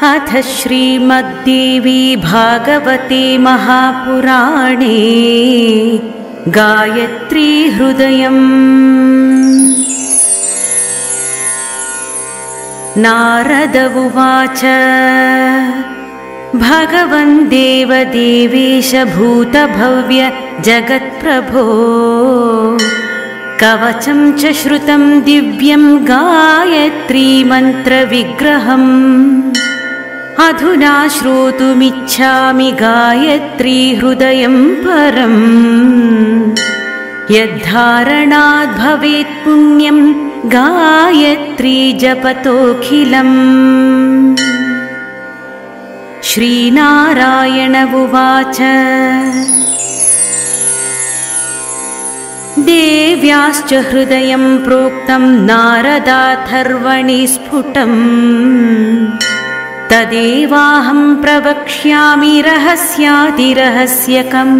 अथ श्रीमद्देवी भागवते महापुराणे गायत्री हृदयम्। नारद उवाच भगवन् देवदेवेश भूतभव्य जगत्प्रभो कवचं च श्रुतं दिव्यं गायत्री मन्त्रविग्रहम्। अधुना श्रोतुमिच्छामि गायत्री हृदयं परम्। यद्धारणाद् भवेत् पुण्यं गायत्री जपतोऽखिलम्। श्रीनारायण उवाच देव्याश्च हृदयं प्रोक्तं नारदाथर्वणि स्फुटम्। तदेवाहं प्रवक्ष्यामि रहस्यातिरहस्यकम्।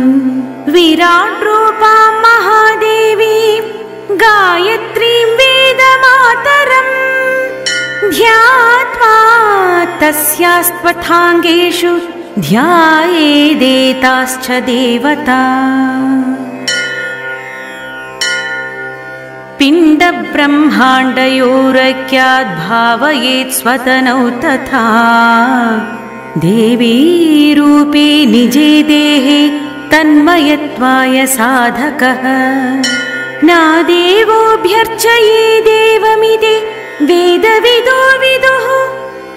विराट् रूपां महादेवी गायत्रीं वेदमातरम्। ध्यात्वा तस्यास्त्वथाङ्गेषु ध्यायेदेताश्च देवता। पिण्डब्रह्माण्डयोरैक्याद् भावयेत् स्वतनौ तथा। देवी रूपे निजे देहे तन्मयत्वाय साधकः। न देवोऽभ्यर्चये देवमिति वेदविदो विदुः।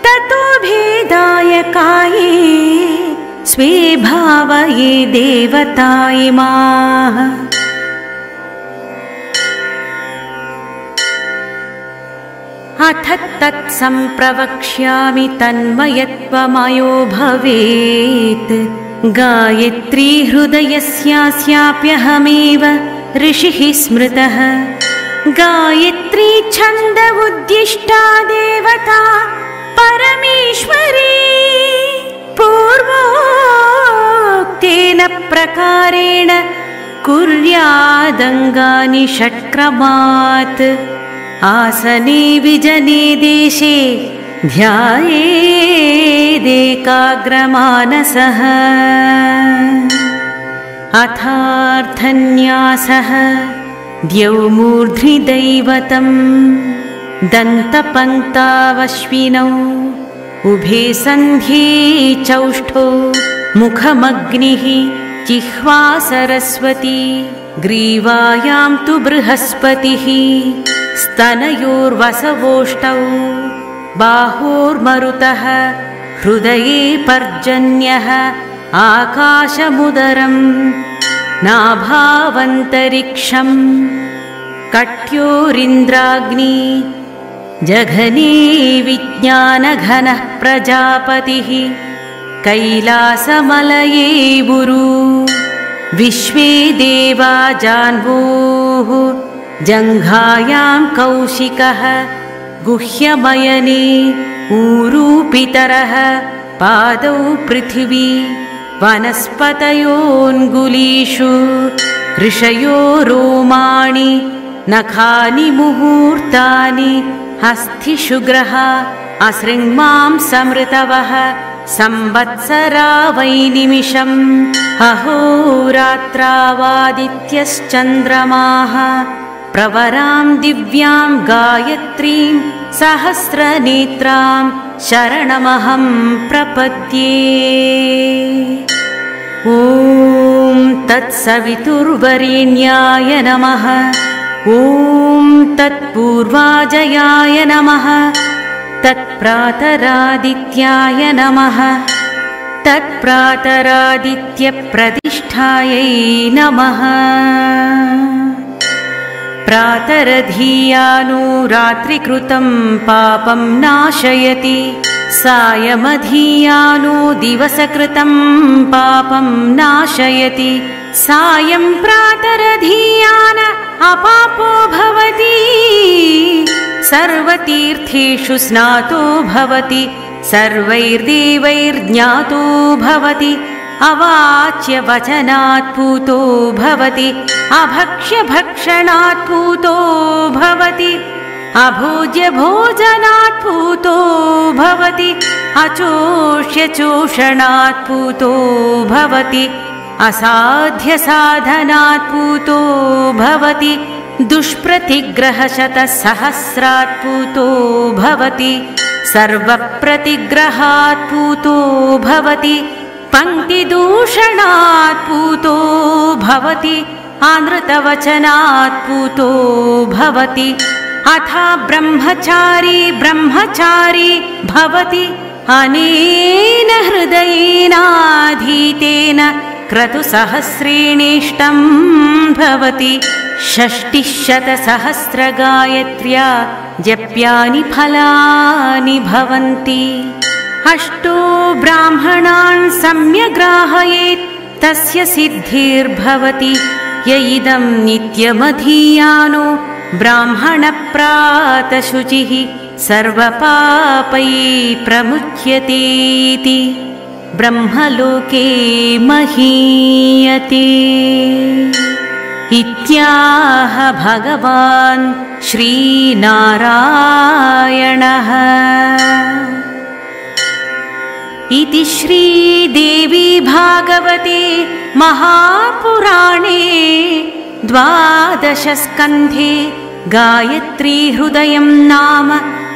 ततो भेदाय काये स्वे भावये देवता इमाः। अथ तत्सम्प्रवक्ष्यामि तन्मयत्वमयो भवेत्। गायत्री हृदयस्यास्याप्यहमेव ऋषिः स्मृतः। गायत्री छन्द उद्दिष्टा देवता परमेश्वरी। पूर्वोक्तेन प्रकारेण कुर्यादङ्गानि षट्क्रमात्। आसने विजने देशे ध्यायेदेकाग्रमानसः। अथार्थन्यासः द्यौमूर्ध्नि दैवतम्। दन्तपङ्क्तावश्विनौ उभे सन्ध्ये चौष्ठौ। मुखमग्निः जिह्वा सरस्वती। ग्रीवायां तु बृहस्पतिः। स्तनयोर्वसवोष्टौ बाहोर्मरुतः। हृदये पर्जन्यः आकाशमुदरम्। नाभावन्तरिक्षम् कट्योरिन्द्राग्नि। जघने विज्ञानघनः प्रजापतिः। कैलासमलये गुरु विश्वे देवा जान्वोः। जङ्घायां कौशिकः गुह्यमयने ऊरूपितरः। पादौ पृथिवी वनस्पतयोऽङ्गुलीषु। ऋषयो रोमाणि नखानि मुहूर्तानि। हस्तिषु ग्रह असृङ्मां समृतवः। संवत्सरा वै निमिषम्। अहोरात्रावादित्यश्चन्द्रमाः। प्रवरां दिव्यां गायत्रीं सहस्रनेत्रां शरणमहं प्रपद्ये। ॐ तत्सवितुर्वरेण्याय नमः। ॐ तत्पूर्वाजयाय नमः। तत्प्रातरादित्याय नमः। तत्प्रातरादित्यप्रतिष्ठायै नमः। प्रातरधीयानो रात्रिकृतं पापं नाशयति। सायमधीयानो दिवसकृतं पापं नाशयति। सायं प्रातरधीयान अपापो भवति। सर्वतीर्थेषु स्नातो भवति। सर्वैर्देवैर्ज्ञातो भवति। अवाच्य वचनात् पूतो भवति। अभक्ष्य भक्षणात् पूतो भवति। अभोज्य भोजनात् पूतो भवति अचोष्य चोषणात् पूतो भवति असाध्य साधनात् पूतो भवति दुष्प्रतिग्रहशतसहस्रात् पूतो भवति सर्वप्रतिग्रहात् पूतो भवति पङ्क्तिदूषणात् पूतो भवति अनृतवचनात् पूतो भवति अथा ब्रह्मचारी भवति अनेन हृदयेनाधीतेन क्रतुसहस्रेणेष्टं भवति 60-शतसहस्रगायत्र्या जप्यानि फलानि भवन्ति अष्टो ब्राह्मणान् सम्यग्राहयेत् तस्य सिद्धिर्भवति य इदं नित्यमधीयानो ब्राह्मणप्रातशुचिः सर्वपापैः प्रमुच्यतेति ब्रह्मलोके महीयते इत्याह भगवान् श्रीनारायणः। इति श्रीदेवी भागवते महापुराणे 12 स्कन्धे गायत्री हृदयं नाम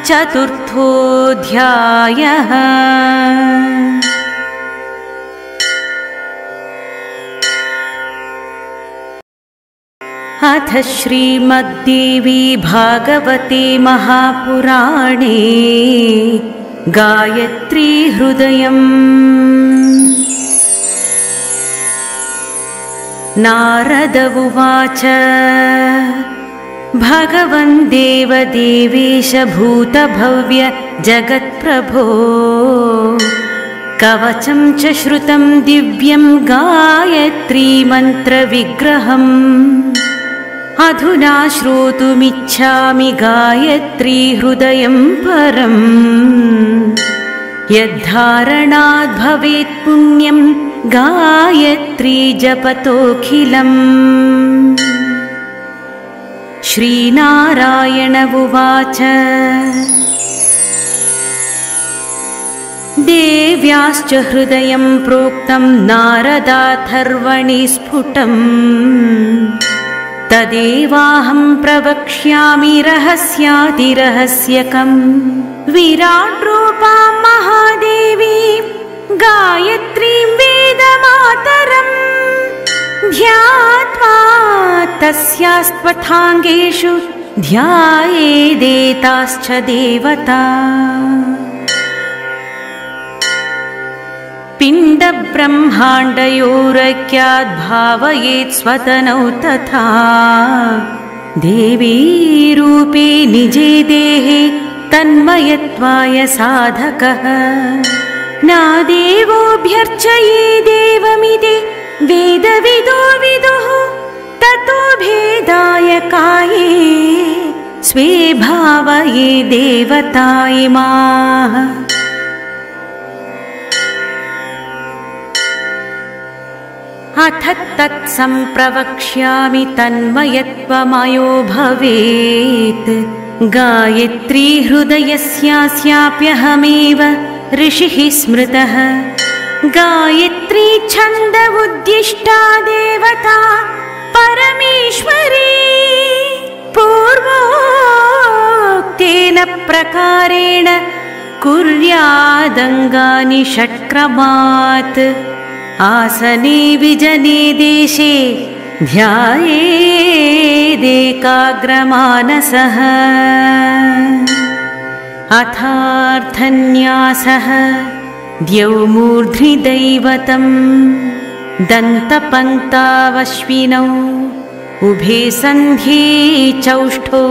4थोऽध्यायः। अथ श्रीमद्देवी भागवते महापुराणे गायत्री हृदयम्। नारद उवाच भगवन् देवदेवेश भूतभव्य जगत्प्रभो कवचं च श्रुतं दिव्यं गायत्री मन्त्रविग्रहम् अधुना श्रोतुमिच्छामि गायत्री हृदयं परम् यद्धारणाद् भवेत् पुण्यं गायत्री जपतोऽखिलम्। श्रीनारायण उवाच देव्याश्च हृदयं प्रोक्तं नारदाथर्वणि स्फुटम् तदेवाहं प्रवक्ष्यामि रहस्यातिरहस्यकम्। विराट्रूपां महादेवी गायत्रीं वेदमातरम् ध्यात्वा तस्यास्त्वथाङ्गेषु ध्यायेदेताश्च देवता। पिण्डब्रह्माण्डयोरैक्याद् भावयेत् स्वतनौ तथा देवी रूपे निजे देहे तन्मयत्वाय साधकः। न देवोऽभ्यर्चये देवमिति वेदविदो विदुः ततो भेदाय काये स्वे भावये देवता इमाः। अथ तत्सम्प्रवक्ष्यामि तन्मयत्वमयो भवेत् गायत्री हृदयस्यास्याप्यहमेव ऋषिः स्मृतः। गायत्री छन्द उद्दिष्टा देवता परमेश्वरी पूर्वोक्तेन प्रकारेण कुर्यादङ्गानि षट्क्रमात् आसने विजने देशे ध्यायेदेकाग्रमानसः। अथार्थन्यासः द्यौमूर्ध्नि दैवतं दन्तपङ्क्तावश्विनौ उभे सन्ध्ये चौष्ठौ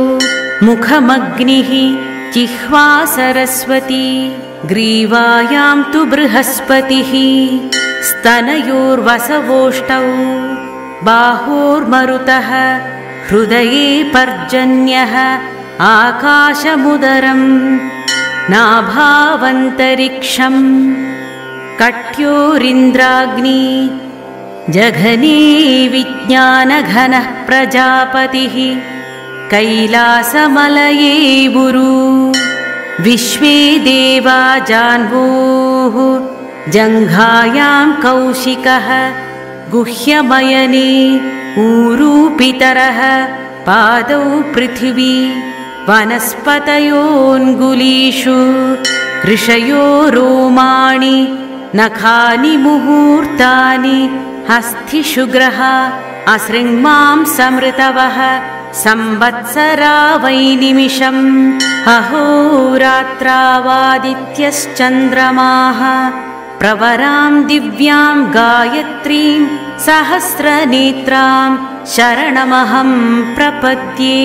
मुखमग्निः जिह्वा सरस्वती ग्रीवायां तु बृहस्पतिः स्तनयोर्वसवोष्ठौ बाहोर्मरुतः हृदये पर्जन्यः आकाशमुदरम् नाभावन्तरिक्षम् कट्योरिन्द्राग्नि जघने विज्ञानघनः प्रजापतिः कैलासमलये गुरु विश्वे देवा जान्वोः जङ्घायां कौशिकः गुह्यमयने ऊरू पितरः पादौ पृथिवी वनस्पतयोऽङ्गुलीषु ऋषयो रोमाणि नखानि मुहूर्तानि हस्तिषु ग्रह असृङ्मां समृतवः संवत्सरा वै निमिषम् अहोरात्रावादित्यश्चन्द्रमाः प्रवरां दिव्यां गायत्रीं सहस्रनेत्रां शरणमहं प्रपद्ये।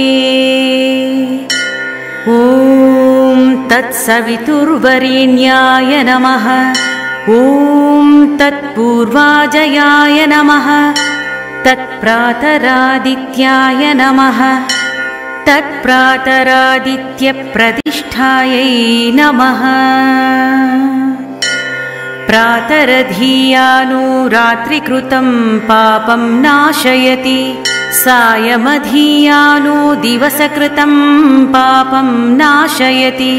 ॐ तत्सवितुर्वरेण्याय नमः। ॐ तत्पूर्वाजयाय नमः। तत्प्रातरादित्याय नमः। तत्प्रातरादित्यप्रतिष्ठायै नमः। प्रातरधीयानो रात्रिकृतं पापं नाशयति सायमधीयानो दिवसकृतं पापं नाशयति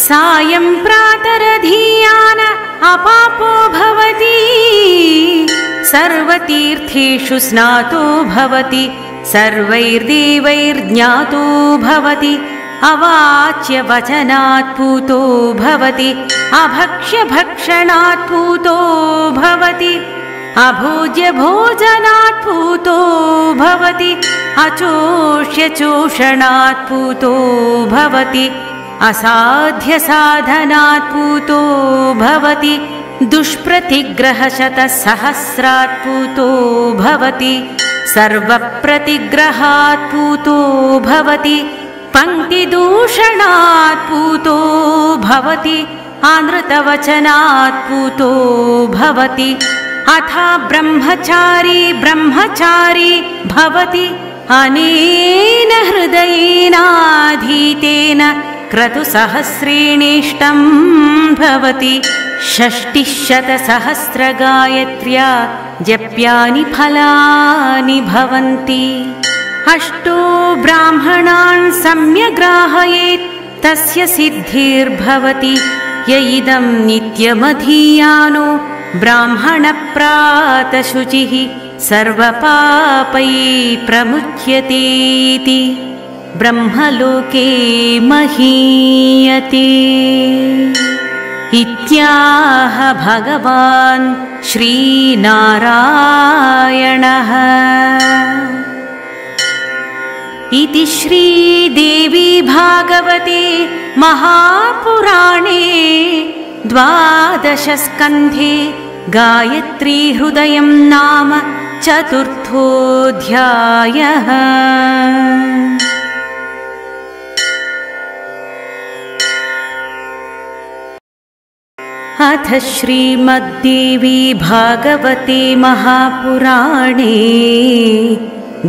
सायं प्रातरधीयान अपापो भवति सर्वतीर्थेषु स्नातो भवति सर्वैर्देवैर्ज्ञातो भवति अवाच्य वचनात् पूतो भवति अभक्ष्य भक्षणात् पूतो भवति अभोज्य भोजनात् पूतो भवति अचोष्य चोषणात् पूतो भवति असाध्य साधनात् पूतो भवति दुष्प्रतिग्रहशतसहस्रात् पूतो भवति सर्वप्रतिग्रहात् पूतो भवति पंक्तिदूषणात् पूतो भवति अनृतवचनात् पूतो भवति अथा ब्रह्मचारी ब्रह्मचारी भवति अनेन हृदयेनाधीतेन क्रतुसहस्रेणेष्टं भवति षष्टिशतसहस्रगायत्र्या जप्यानि फलानि भवन्ति अष्टो ब्राह्मणान् सम्यग्राहयेत् तस्य सिद्धिर्भवति य इदं नित्यमधीयानो ब्राह्मणप्रातशुचिः सर्वपापैः प्रमुच्यतेति ब्रह्मलोके महीयते इत्याह भगवान् श्रीनारायणः। इति श्रीदेवी भागवते महापुराणे द्वादशस्कन्धे गायत्री हृदयं नाम चतुर्थोऽध्यायः। अथ श्रीमद्देवी भागवते महापुराणे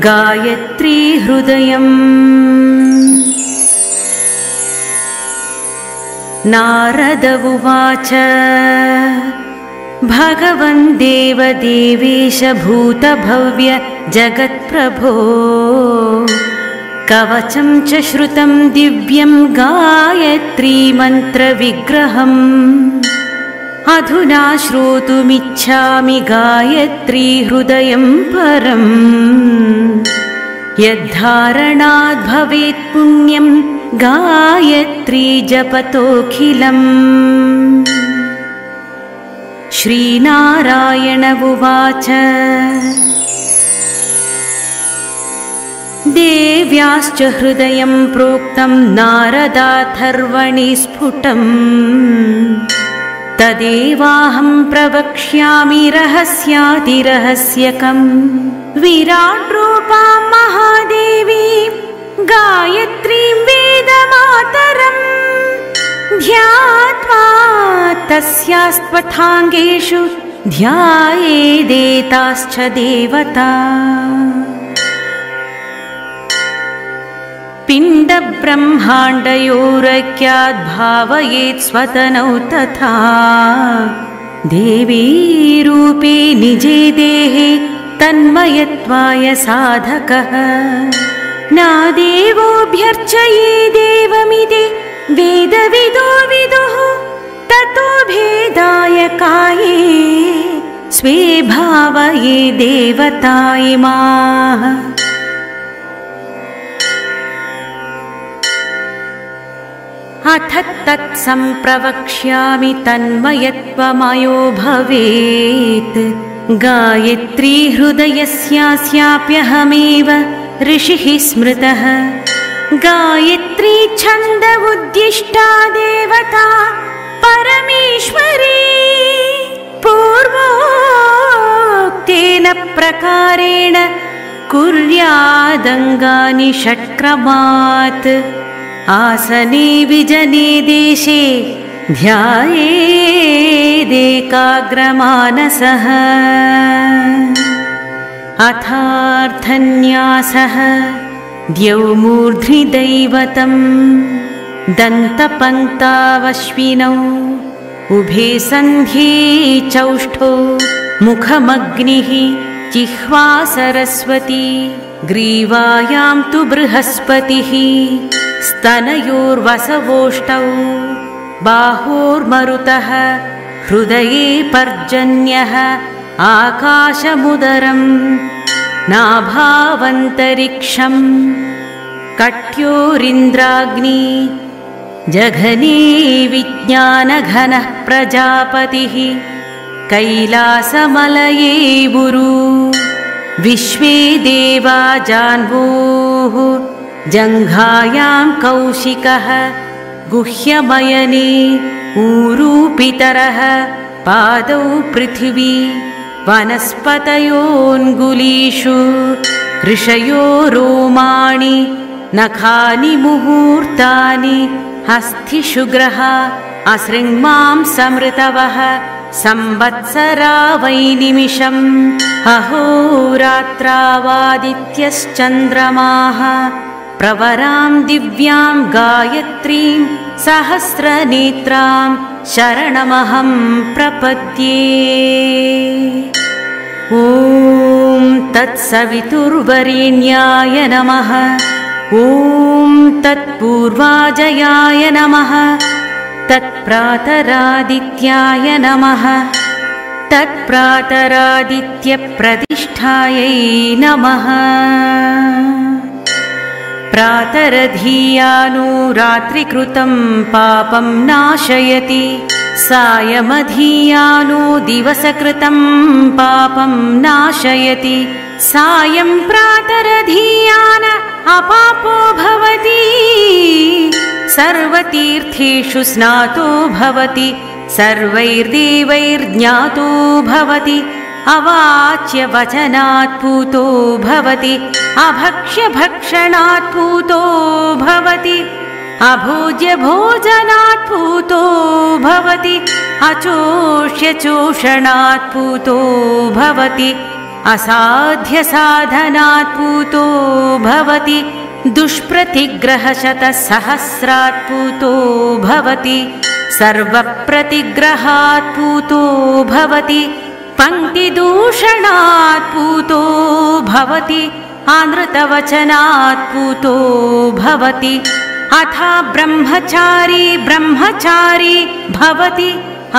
गायत्री हृदयम्। नारद उवाच भगवन् देवदेवेश भूतभव्य जगत्प्रभो कवचं च श्रुतं दिव्यं गायत्री मन्त्रविग्रहम् अधुना श्रोतुमिच्छामि गायत्री हृदयं परम् यद्धारणाद् भवेत् पुण्यं गायत्री जपतोऽखिलम्। श्रीनारायण उवाच देव्याश्च हृदयं प्रोक्तं नारदाथर्वणि स्फुटम् तदेवाहं प्रवक्ष्यामि रहस्यातिरहस्यकम्। विराट् रूपां महादेवीं गायत्रीं वेदमातरम् ध्यात्वा तस्यास्त्वथाङ्गेषु ध्यायेदेताश्च देवता। पिण्डब्रह्माण्डयोरैक्याद् भावयेत् स्वतनौ तथा देवी रूपे निजे देहे तन्मयत्वाय साधकः। नादेवोऽभ्यर्चये देवमिति वेदविदो विदुः ततो भेदाय काये स्वे भावये देवता इमाः। अथ तत्सम्प्रवक्ष्यामि तन्मयत्वमयो भवेत्। गायत्री हृदयस्यास्याप्यहमेव ऋषिः स्मृतः। गायत्री छन्द उद्दिष्टा देवता परमेश्वरी पूर्वोक्तेन प्रकारेण कुर्यादङ्गानि षट्क्रमात्। आसने विजने देशे ध्यायेदेकाग्रमानसः। अथार्थन्यासः द्यौमूर्ध्नि दैवतं दन्तपङ्क्तावश्विनौ उभे सन्ध्ये चौष्ठौ मुखमग्निः जिह्वा सरस्वती ग्रीवायां तु बृहस्पतिः स्तनयोर्वसवोष्ठौ बाहोर्मरुतः हृदये पर्जन्यः आकाशमुदरं नाभावन्तरिक्षं कट्योरिन्द्राग्नि जघने विज्ञानघनः प्रजापतिः कैलासमलये गुरु विश्वे देवा जान्वोः जङ्घायां कौशिकः गुह्यमयने ऊरूपितरः पादौ पृथिवी वनस्पतयोऽङ्गुलीषु ऋषयो रोमाणि नखानि मुहूर्तानि हस्तिषु असृङ्मांसमृतवः संवत्सरा वै निमिषम् अहोरात्रावादित्यश्चन्द्रमाः प्रवरां दिव्यां गायत्रीं सहस्रनेत्रां शरणमहं प्रपद्ये। ॐ तत्सवितुर्वरेण्याय नमः। ॐ तत्पूर्वाजयाय नमः। तत्प्रातरादित्याय नमः। तत्प्रातरादित्यप्रतिष्ठायै नमः। प्रातरधीयानो रात्रिकृतं पापं नाशयति सायमधीयानो दिवसकृतं पापं नाशयति सायं प्रातरधीयान अपापो भवति सर्वतीर्थेषु स्नातो भवति सर्वैर्देवैर्ज्ञातो भवति अवाच्य वचनात् पूतो भवति अभक्ष्य भक्षणात् पूतो भवति अभोज्य भोजनात् पूतो भवति अचोष्य चोषणात् पूतो भवति असाध्य साधनात् पूतो भवति दुष्प्रतिग्रहशतसहस्रात् पूतो भवति सर्वप्रतिग्रहात् पूतो भवति पङ्क्तिदूषणात् पूतो भवति आनृतवचनात् पूतो भवति अथा ब्रह्मचारी भवति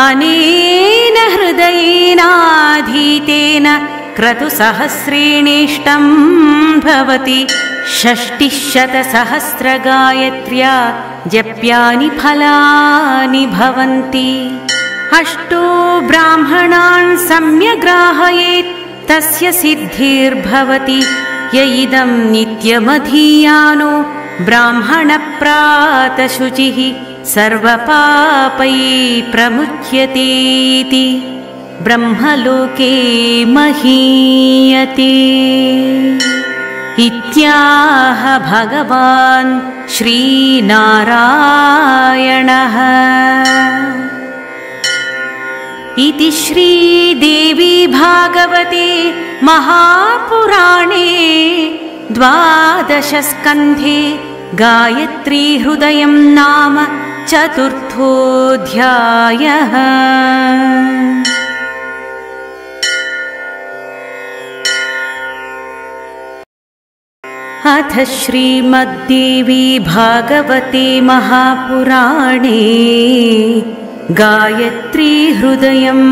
अनेन हृदयेनाधीतेन क्रतुसहस्रेणेष्टं भवति षष्टिशतसहस्रगायत्र्या जप्यानि फलानि भवन्ति अष्टो ब्राह्मणान् सम्यग्राहयेत् तस्य सिद्धिर्भवति य इदं नित्यमधीयानो ब्राह्मणप्रातशुचिः सर्वपापैः प्रमुच्यतेति ब्रह्मलोके महीयते इत्याह भगवान् श्रीनारायणः। इति श्रीदेवी भागवते महापुराणे द्वादशस्कन्धे गायत्री हृदयं नाम चतुर्थोऽध्यायः। अथ श्रीमद्देवी भागवते महापुराणे गायत्री हृदयम्।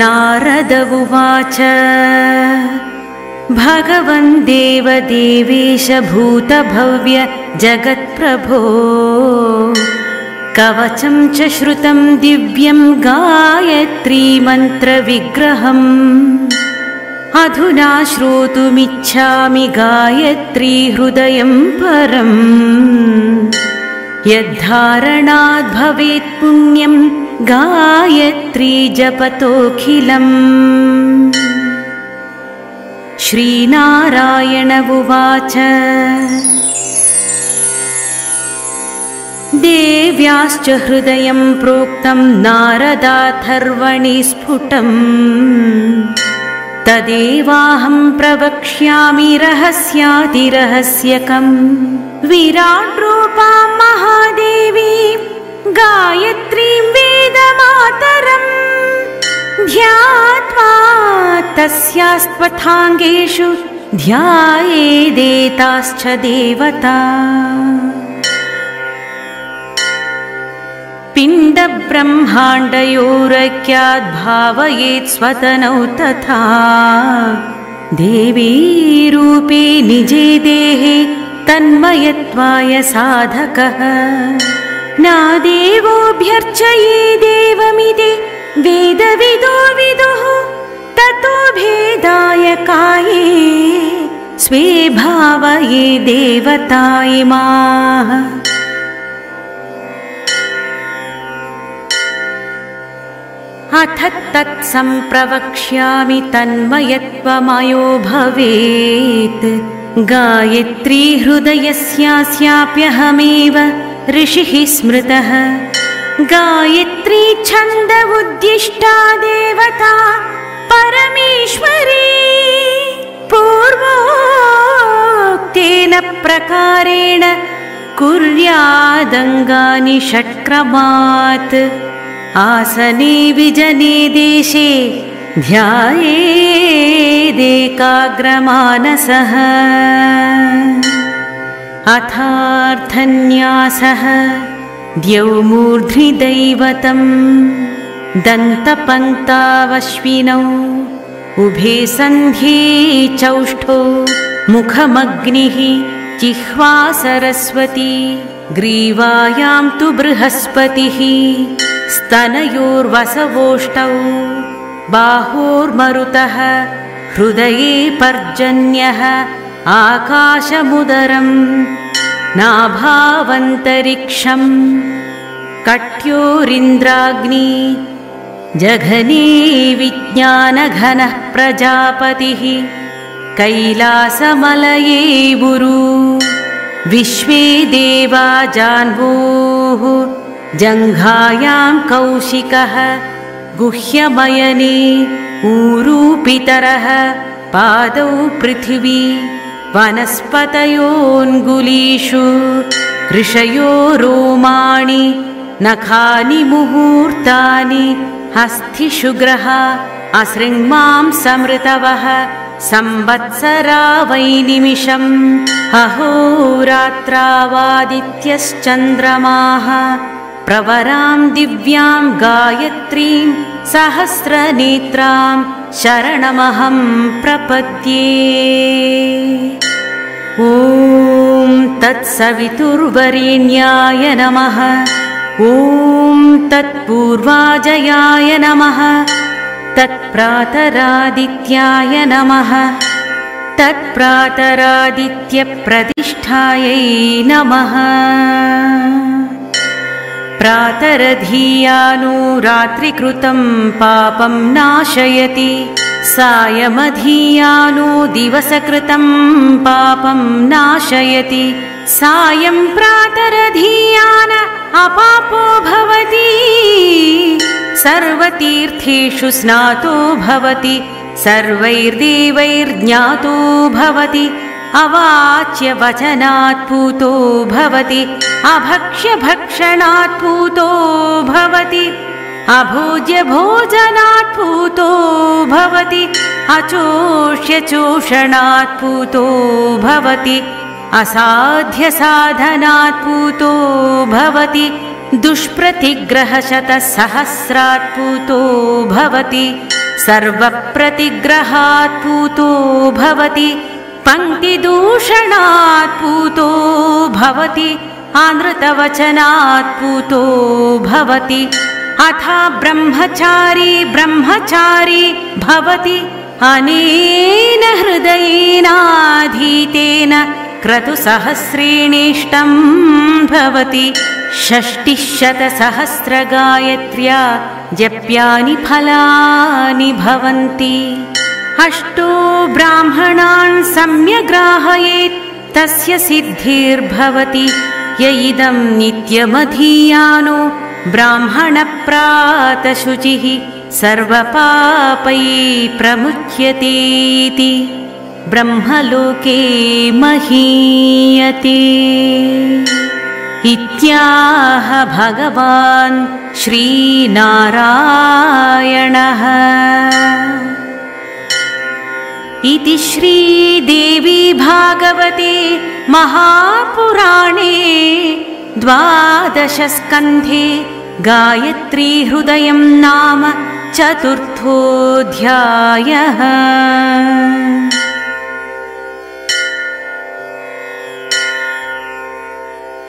नारद उवाच भगवन् देवदेवेश भूतभव्य जगत्प्रभो कवचं च श्रुतं दिव्यं गायत्री मन्त्रविग्रहम् अधुना श्रोतुमिच्छामि गायत्री हृदयं परम् यद्धारणाद् भवेत् पुण्यं गायत्री जपतोऽखिलम्। श्रीनारायण उवाच देव्याश्च हृदयं प्रोक्तं नारदाथर्वणि स्फुटम् तदेवाहं प्रवक्ष्यामि रहस्यातिरहस्यकम्। विराट् रूपां महादेवी गायत्रीं वेदमातरम् ध्यात्वा तस्यास्त्वथाङ्गेषु ध्यायेदेताश्च देवता। पिण्डब्रह्माण्डयोरैक्याद् भावयेत् स्वतनौ तथा देवी रूपे निजे देहे तन्मयत्वाय साधकः। न देवोऽभ्यर्चये देवमिति वेदविदो विदुः ततो भेदाय काये स्वे भावये देवता इमाः। अथ तत्सम्प्रवक्ष्यामि तन्मयत्वमयो भवेत् गायत्री हृदयस्यास्याप्यहमेव ऋषिः स्मृतः। गायत्री छन्द उद्दिष्टा देवता परमेश्वरी पूर्वोक्तेन प्रकारेण कुर्यादङ्गानि षट्क्रमात् आसने विजने देशे ध्यायेदेकाग्रमानसः। अथार्थन्यासः द्यौमूर्ध्नि दैवतं दन्तपङ्क्तावश्विनौ उभे सन्ध्ये चौष्ठौ मुखमग्निः जिह्वा सरस्वती ग्रीवायां तु बृहस्पतिः स्तनयोर्वसवोष्टौ बाहोर्मरुतः हृदये पर्जन्यः आकाशमुदरम् नाभावन्तरिक्षम् कट्योरिन्द्राग्नि जघने विज्ञानघनः प्रजापतिः कैलासमलये गुरु विश्वे देवा जान्वोः जङ्घायां कौशिकः गुह्यमयने ऊरूपितरः पादौ पृथिवी वनस्पतयोऽङ्गुलीषु ऋषयो रोमाणि नखानि मुहूर्तानि हस्तिषु ग्रह असृङ्मां समृतवः संवत्सरा वै निमिषम् अहोरात्रावादित्यश्चन्द्रमाः प्रवरां दिव्यां गायत्रीं सहस्रनेत्रां शरणमहं प्रपद्ये। ॐ तत्सवितुर्वरेण्याय नमः। ॐ तत्पूर्वाजयाय नमः। तत्प्रातरादित्याय नमः। तत्प्रातरादित्यप्रतिष्ठायै नमः। प्रातरधीयानो रात्रिकृतं पापं नाशयति सायमधीयानो दिवसकृतं पापं नाशयति सायं प्रातरधीयान अपापो भवति सर्वतीर्थेषु स्नातो भवति सर्वैर्देवैर्ज्ञातो भवति अवाच्य वचनात् पूतो भवति अभक्ष्य भक्षणात् पूतो भवति अभोज्य भोजनात् पूतो भवति अचोष्य चोषणात् पूतो भवति असाध्य साधनात् पूतो भवति दुष्प्रतिग्रहशतसहस्रात् पूतो भवति सर्वप्रतिग्रहात् पूतो भवति पङ्क्तिदूषणात् पूतो भवति अनृतवचनात् पूतो भवति अथा ब्रह्मचारी भवति अनेन हृदयेनाधीतेन क्रतुसहस्रेणेष्टं भवति 60,000,000 जप्यानि फलानि भवन्ति अष्टो ब्राह्मणान् सम्यग्राहयेत् तस्य सिद्धिर्भवति य इदं नित्यमधीयानो ब्राह्मणप्रातशुचिः सर्वपापैः प्रमुच्यतेति ब्रह्मलोके महीयते इत्याह भगवान् श्रीनारायणः। इति श्रीदेवी भागवते महापुराणे 12 स्कन्धे गायत्री हृदयं नाम 4थोऽध्यायः।